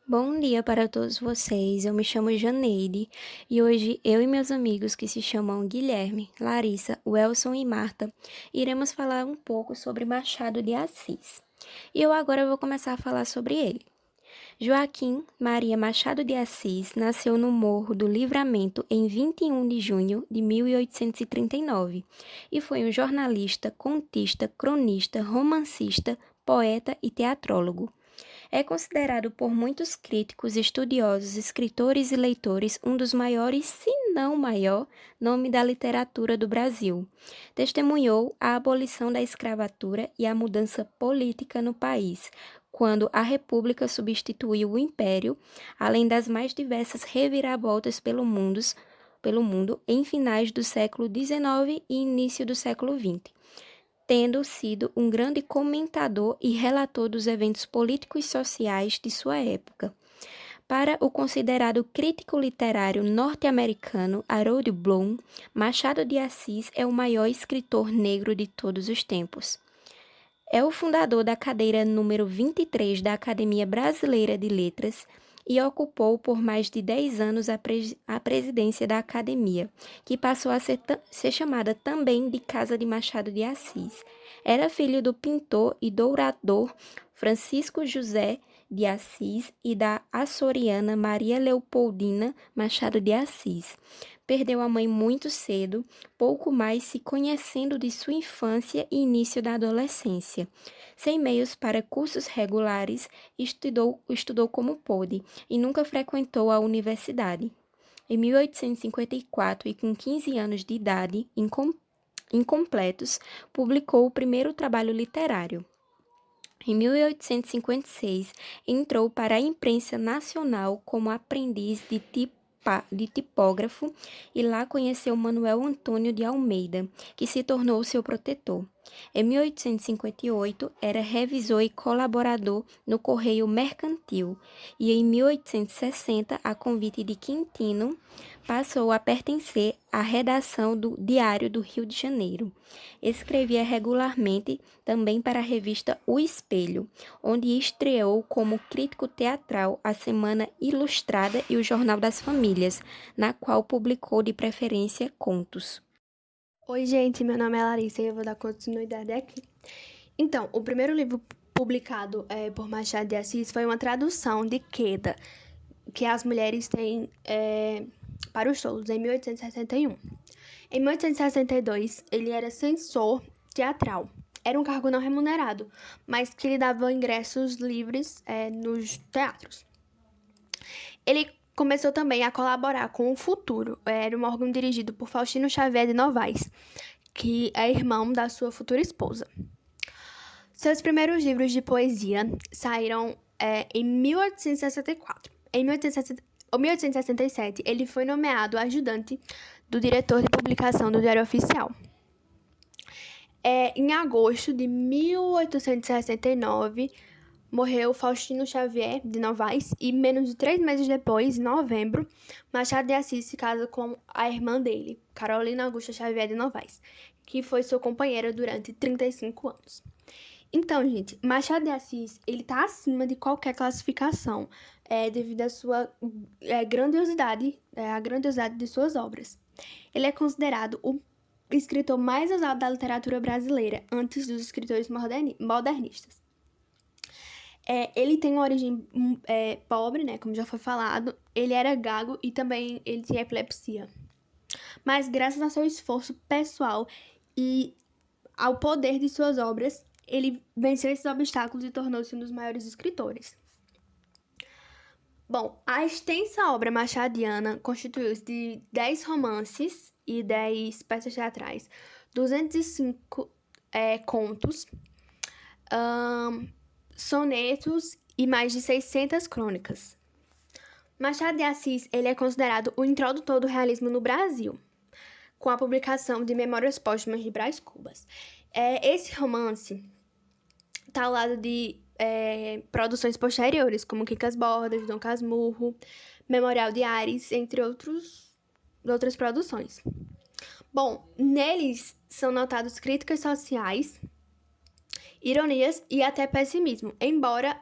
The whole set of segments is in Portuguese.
Bom dia para todos vocês. Eu me chamo Janeide e hoje eu e meus amigos que se chamam Guilherme, Larissa, Welson e Marta iremos falar um pouco sobre Machado de Assis. E eu agora vou começar a falar sobre ele. Joaquim Maria Machado de Assis nasceu no Morro do Livramento em 21 de junho de 1839 e foi um jornalista, contista, cronista, romancista, poeta e teatrólogo. É considerado por muitos críticos, estudiosos, escritores e leitores um dos maiores, se não o maior, nome da literatura do Brasil. Testemunhou a abolição da escravatura e a mudança política no país, quando a República substituiu o Império, além das mais diversas reviravoltas pelo mundo em finais do século XIX e início do século XX, tendo sido um grande comentador e relator dos eventos políticos e sociais de sua época. Para o considerado crítico literário norte-americano Harold Bloom, Machado de Assis é o maior escritor negro de todos os tempos. É o fundador da cadeira número 23 da Academia Brasileira de Letras e ocupou por mais de 10 anos a presidência da Academia, que passou a ser chamada também de Casa de Machado de Assis. Era filho do pintor e dourador Francisco José de Assis e da açoriana Maria Leopoldina Machado de Assis. Perdeu a mãe muito cedo, pouco mais se conhecendo de sua infância e início da adolescência. Sem meios para cursos regulares, estudou como pôde e nunca frequentou a universidade. Em 1854, e com 15 anos de idade incompletos, publicou o primeiro trabalho literário. Em 1856, entrou para a imprensa nacional como aprendiz de tipógrafo e lá conheceu Manuel Antônio de Almeida, que se tornou seu protetor. Em 1858, era revisor e colaborador no Correio Mercantil e em 1860, a convite de Quintino, passou a pertencer à redação do Diário do Rio de Janeiro. Escrevia regularmente também para a revista O Espelho, onde estreou como crítico teatral a Semana Ilustrada e o Jornal das Famílias, na qual publicou de preferência contos. Oi, gente, meu nome é Larissa e eu vou dar continuidade aqui. Então, o primeiro livro publicado por Machado de Assis foi uma tradução de Queda, que as mulheres têm para os tolos, em 1861. Em 1862, ele era censor teatral. Era um cargo não remunerado, mas que lhe dava ingressos livres nos teatros. Ele começou também a colaborar com o Futuro, era um órgão dirigido por Faustino Xavier de Novaes, que é irmão da sua futura esposa. Seus primeiros livros de poesia saíram em 1864. Em 1867, ele foi nomeado ajudante do diretor de publicação do Diário Oficial. Em agosto de 1869, morreu Faustino Xavier de Novaes e, menos de 3 meses depois, em novembro, Machado de Assis se casa com a irmã dele, Carolina Augusta Xavier de Novaes, que foi sua companheira durante 35 anos. Então, gente, Machado de Assis, ele tá acima de qualquer classificação, devido à sua grandiosidade, a grandiosidade de suas obras. Ele é considerado o escritor mais usado da literatura brasileira, antes dos escritores modernistas. Ele tem uma origem pobre, né, como já foi falado. Ele era gago e também ele tinha epilepsia. Mas graças ao seu esforço pessoal e ao poder de suas obras, ele venceu esses obstáculos e tornou-se um dos maiores escritores. Bom, a extensa obra machadiana constituiu-se de 10 romances e 10 peças teatrais, 205 contos, sonetos e mais de 600 crônicas. Machado de Assis ele é considerado o introdutor do realismo no Brasil, com a publicação de Memórias Póstumas de Brás Cubas. Esse romance está ao lado de produções posteriores, como Quincas Bordas, Dom Casmurro, Memorial de Ares, entre outras produções. Bom, neles são notados críticas sociais, ironias e até pessimismo, embora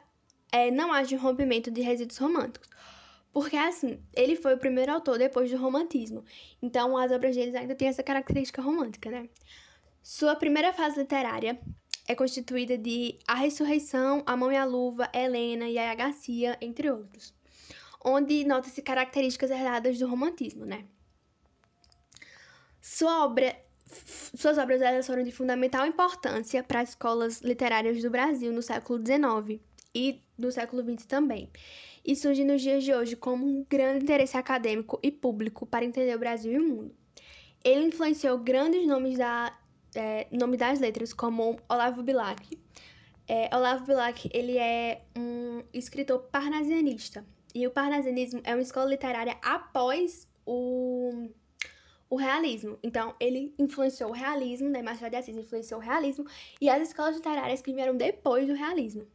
não haja um rompimento de resíduos românticos. Porque, assim, ele foi o primeiro autor depois do romantismo. Então, as obras deles ainda têm essa característica romântica, né? Sua primeira fase literária é constituída de A Ressurreição, A Mão e a Luva, Helena e a Garcia, entre outros, onde nota-se características herdadas do romantismo, né? Suas obras elas foram de fundamental importância para as escolas literárias do Brasil no século XIX e do século XX também, e surge nos dias de hoje como um grande interesse acadêmico e público para entender o Brasil e o mundo. Ele influenciou grandes nomes das letras, como Olavo Bilac. Olavo Bilac, ele é um escritor parnasianista, e o parnasianismo é uma escola literária após o realismo. Então, ele influenciou o realismo, né? Machado de Assis influenciou o realismo e as escolas literárias que vieram depois do realismo.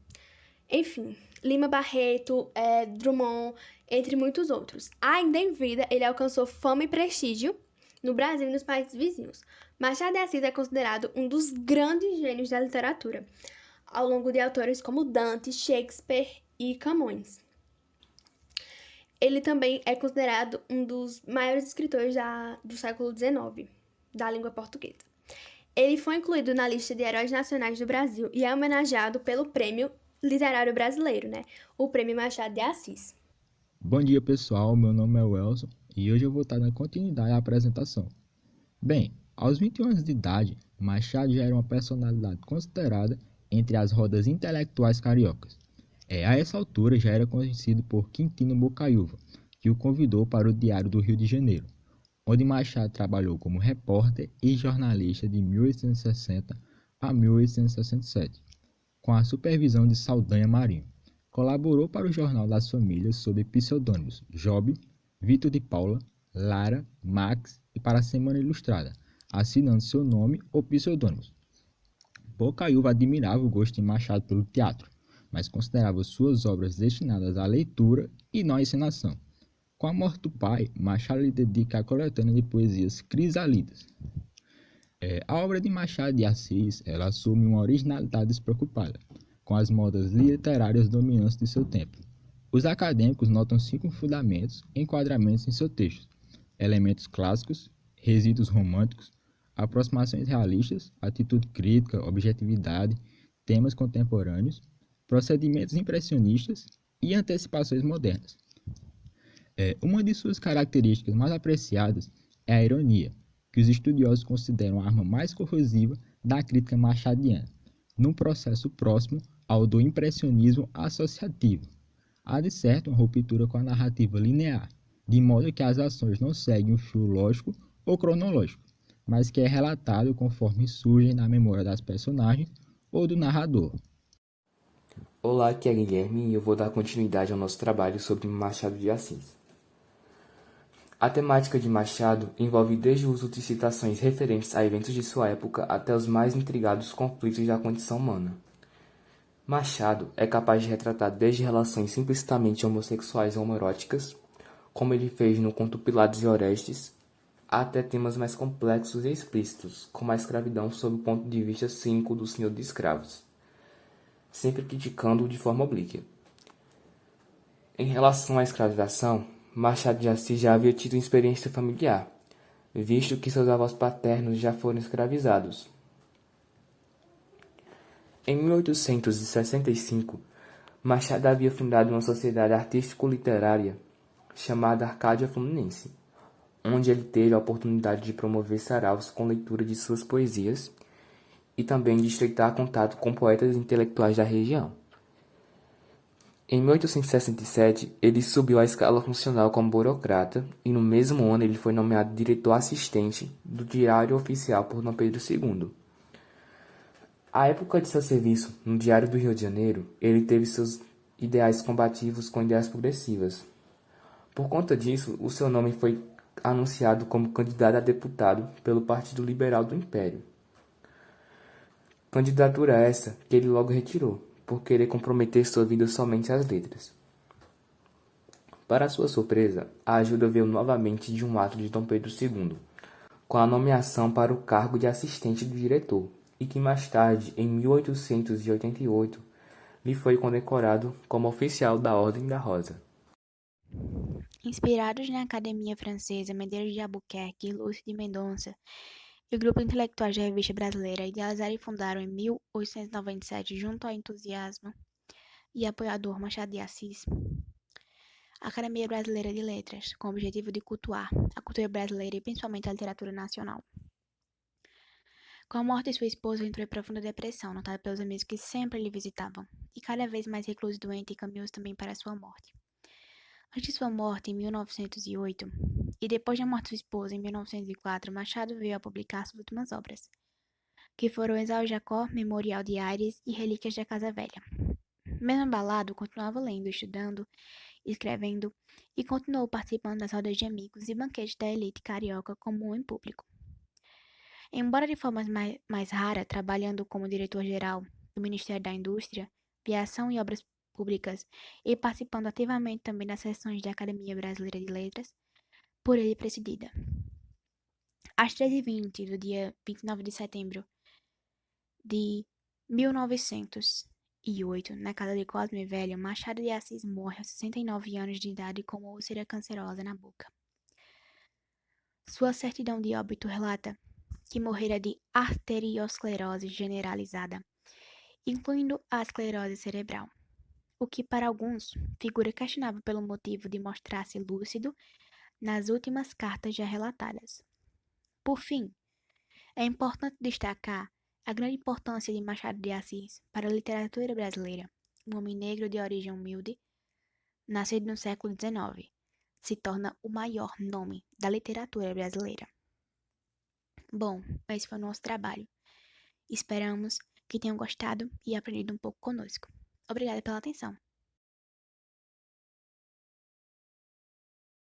Enfim, Lima Barreto, Drummond, entre muitos outros. Ainda em vida, ele alcançou fama e prestígio no Brasil e nos países vizinhos. Machado de Assis é considerado um dos grandes gênios da literatura, ao longo de autores como Dante, Shakespeare e Camões. Ele também é considerado um dos maiores escritores do século XIX, da língua portuguesa. Ele foi incluído na lista de heróis nacionais do Brasil e é homenageado pelo Prêmio Literário Brasileiro, né? O Prêmio Machado de Assis. Bom dia, pessoal. Meu nome é Welson e hoje eu vou estar dando continuidade à apresentação. Bem, aos 21 anos de idade, Machado já era uma personalidade considerada entre as rodas intelectuais cariocas. A essa altura já era conhecido por Quintino Bocaiúva, que o convidou para o Diário do Rio de Janeiro, onde Machado trabalhou como repórter e jornalista de 1860 a 1867, com a supervisão de Saldanha Marinho. Colaborou para o Jornal das Famílias sob pseudônimos Job, Vitor de Paula, Lara, Max e para a Semana Ilustrada, assinando seu nome ou pseudônimos. Bocaiúva admirava o gosto de Machado pelo teatro, mas considerava suas obras destinadas à leitura e não à encenação. Com a morte do pai, Machado lhe dedica a coletânea de poesias Crisalidas. A obra de Machado de Assis ela assume uma originalidade despreocupada, com as modas literárias dominantes de seu tempo. Os acadêmicos notam 5 fundamentos e enquadramentos em seu texto: elementos clássicos, resíduos românticos, aproximações realistas, atitude crítica, objetividade, temas contemporâneos, procedimentos impressionistas e antecipações modernas. Uma de suas características mais apreciadas é a ironia, que os estudiosos consideram a arma mais corrosiva da crítica machadiana, num processo próximo ao do impressionismo associativo. Há de certo uma ruptura com a narrativa linear, de modo que as ações não seguem um fio lógico ou cronológico, mas que é relatado conforme surgem na memória das personagens ou do narrador. Olá, aqui é Guilherme e eu vou dar continuidade ao nosso trabalho sobre Machado de Assis. A temática de Machado envolve desde o uso de citações referentes a eventos de sua época até os mais intrigados conflitos da condição humana. Machado é capaz de retratar desde relações implicitamente homossexuais ou homoeróticas, como ele fez no conto Pilatos e Orestes, até temas mais complexos e explícitos, como a escravidão sob o ponto de vista cínico do senhor de escravos, sempre criticando-o de forma oblíqua. Em relação à escravização, Machado de Assis já havia tido experiência familiar, visto que seus avós paternos já foram escravizados. Em 1865, Machado havia fundado uma sociedade artístico-literária chamada Arcádia Fluminense, onde ele teve a oportunidade de promover saraus com leitura de suas poesias e também de estreitar contato com poetas intelectuais da região. Em 1867, ele subiu à escala funcional como burocrata e no mesmo ano ele foi nomeado diretor assistente do Diário Oficial por Dom Pedro II. À época de seu serviço no Diário do Rio de Janeiro, ele teve seus ideais combativos com ideias progressivas. Por conta disso, o seu nome foi anunciado como candidato a deputado pelo Partido Liberal do Império. Candidatura essa que ele logo retirou, por querer comprometer sua vida somente às letras. Para sua surpresa, a ajuda veio novamente de um ato de Dom Pedro II, com a nomeação para o cargo de assistente do diretor, e que mais tarde, em 1888, lhe foi condecorado como oficial da Ordem da Rosa. Inspirados na Academia Francesa Medeiros de Albuquerque e Lúcio de Mendonça, e o grupo intelectuais da Revista Brasileira idealizaram e fundaram em 1897, junto ao entusiasmo e apoiador Machado de Assis, a Academia Brasileira de Letras, com o objetivo de cultuar a cultura brasileira e principalmente a literatura nacional. Com a morte de sua esposa, entrou em profunda depressão, notada pelos amigos que sempre lhe visitavam, e cada vez mais recluso e doente, encaminhou-se também para a sua morte. Antes de sua morte, em 1908, e depois da morte de sua esposa, em 1904, Machado veio a publicar suas últimas obras, que foram Exaú Jacó, Memorial de Aires e Relíquias da Casa Velha. Mesmo abalado, continuava lendo, estudando, escrevendo e continuou participando das rodas de amigos e banquetes da elite carioca comum em público. Embora de forma mais rara, trabalhando como diretor-geral do Ministério da Indústria, Viação e Obras Públicas e participando ativamente também das sessões da Academia Brasileira de Letras, por ele presidida. Às 13h20 do dia 29 de setembro de 1908, na casa de Cosme Velho, Machado de Assis morre aos 69 anos de idade com uma úlcera cancerosa na boca. Sua certidão de óbito relata que morrera de arteriosclerose generalizada, incluindo a esclerose cerebral, o que para alguns figura questionável pelo motivo de mostrar-se lúcido nas últimas cartas já relatadas. Por fim, é importante destacar a grande importância de Machado de Assis para a literatura brasileira, um homem negro de origem humilde, nascido no século XIX, se torna o maior nome da literatura brasileira. Bom, esse foi o nosso trabalho. Esperamos que tenham gostado e aprendido um pouco conosco. Obrigada pela atenção.